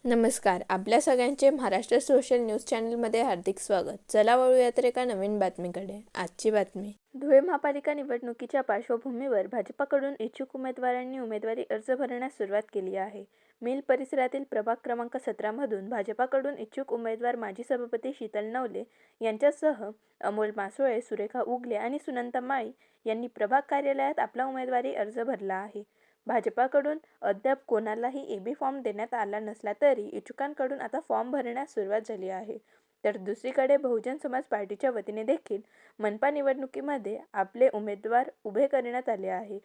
नमस्कार. आपल्या सगळ्यांचे महाराष्ट्र सोशल न्यूज चॅनलमध्ये हार्दिक स्वागत. चला वळूया तर एका नवीन बातमीकडे. आजची बातमी. धुळे महापालिका निवडणुकीच्या पार्श्वभूमीवर भाजपाकडून इच्छुक उमेदवारांनी उमेदवारी अर्ज भरण्यास सुरुवात केली आहे. मिल परिसरातील प्रभाग क्रमांक 17 मधून भाजपाकडून इच्छुक उमेदवार माजी सभापती शीतल नवले यांच्यासह अमोल मासोळे, सुरेखा उगले आणि सुनंदा माळी यांनी प्रभाग कार्यालयात आपला उमेदवारी अर्ज भरला आहे. भाजपाकडून अद्याप कोणालाही एबी फॉर्म देण्यात आला नसला तरी इच्छुकांकडून आता फॉर्म भरण्यास सुरुवात झाली आहे. तर दुसरीकडे बहुजन समाज पार्टीच्या वतीने देखील मनपा निवडणुकीमध्ये आपले उमेदवार उभे करण्यात आले आहे.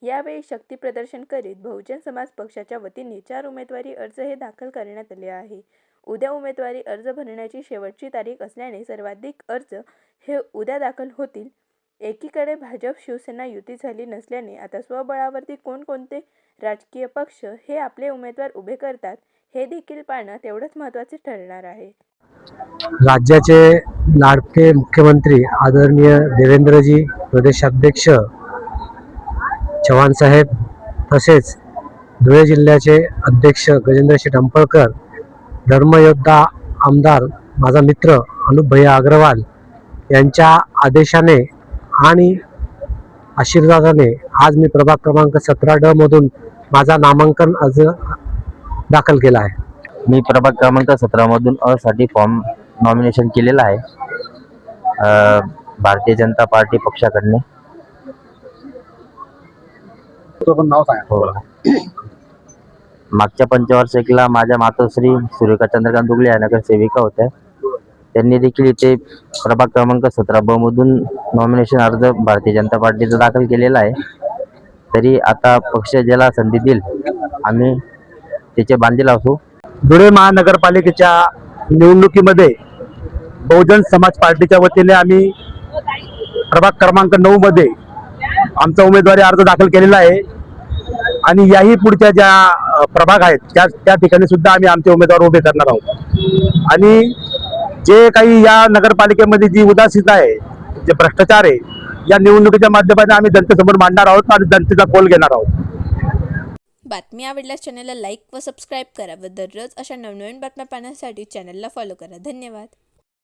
यावेळी शक्ती प्रदर्शन करीत बहुजन समाज पक्षाच्या वतीने 4 उमेदवारी अर्ज हे दाखल करण्यात आले आहे. उद्या उमेदवारी अर्ज भरण्याची शेवटची तारीख असल्याने सर्वाधिक अर्ज हे उद्या दाखल होतील. एकीकडे भाजप शिवसेना युती झाली नसल्याने आता स्वबळावरती कोणकोणते राजकीय पक्ष हे आपले उमेदवार उभे करतात हे देखील पाहणं तेवढंच महत्त्वाचे ठरणार आहे. राज्याचे लाडके मुख्यमंत्री आदरणीय देवेंद्रजी, प्रदेशाध्यक्ष चव्हाण साहेब, तसेच धुळे जिल्ह्याचे अध्यक्ष गजेंद्र शेठ अंपळकर, धर्मयोद्धा आमदार माझा मित्र अनुप भैया अग्रवाल यांच्या आदेशाने आणि आशीर्वादाने आज मी प्रभाग क्रमांक 17D मधून माझा नामांकन अर्ज दाखल केला आहे. मी प्रभाग क्रमांक 17 मधून अ साठी फॉर्म नॉमिनेशन केलेला आहे भारतीय जनता पार्टी पक्षाकडने. नाव सांगा. मागच्या पंचवार्षिकला माझ्या मातोश्री सुरेखा चंद्रकांत उगले या नगरसेविका होत्या. त्यांनी देखील इथे प्रभाग क्रमांक 17B मधून नॉमिनेशन अर्ज भारतीय जनता पार्टीचा दाखल केलेला आहे. तरी आता पक्ष ज्याला संधी देईल आम्ही त्याचे बांधील असू. धुळे महानगरपालिकेच्या निवडणुकीमध्ये बहुजन समाज पार्टीच्या वतीने आम्ही प्रभाग क्रमांक 9 मध्ये आमचा उमेदवारी अर्ज दाखल केलेला आहे आणि याही पुढच्या ज्या प्रभाग आहेत त्या ठिकाणी सुद्धा आम्ही आमचे उमेदवार उभे करणार आहोत. आणि जे काही या नगरपालिकेमध्ये जी उदासीनता आहे, जे भ्रष्टाचार आहे, या निवडणुकीच्या माध्यमाने आम्ही जनतेसमोर मांडणार आहोत आणि जनतेचा कौल घेणार आहोत. बातमी आवडल्यास चॅनलला लाईक व सबस्क्राईब करा व दररोज अशा नवनवीन बातम्या पाहण्यासाठी चॅनलला फॉलो करा. धन्यवाद.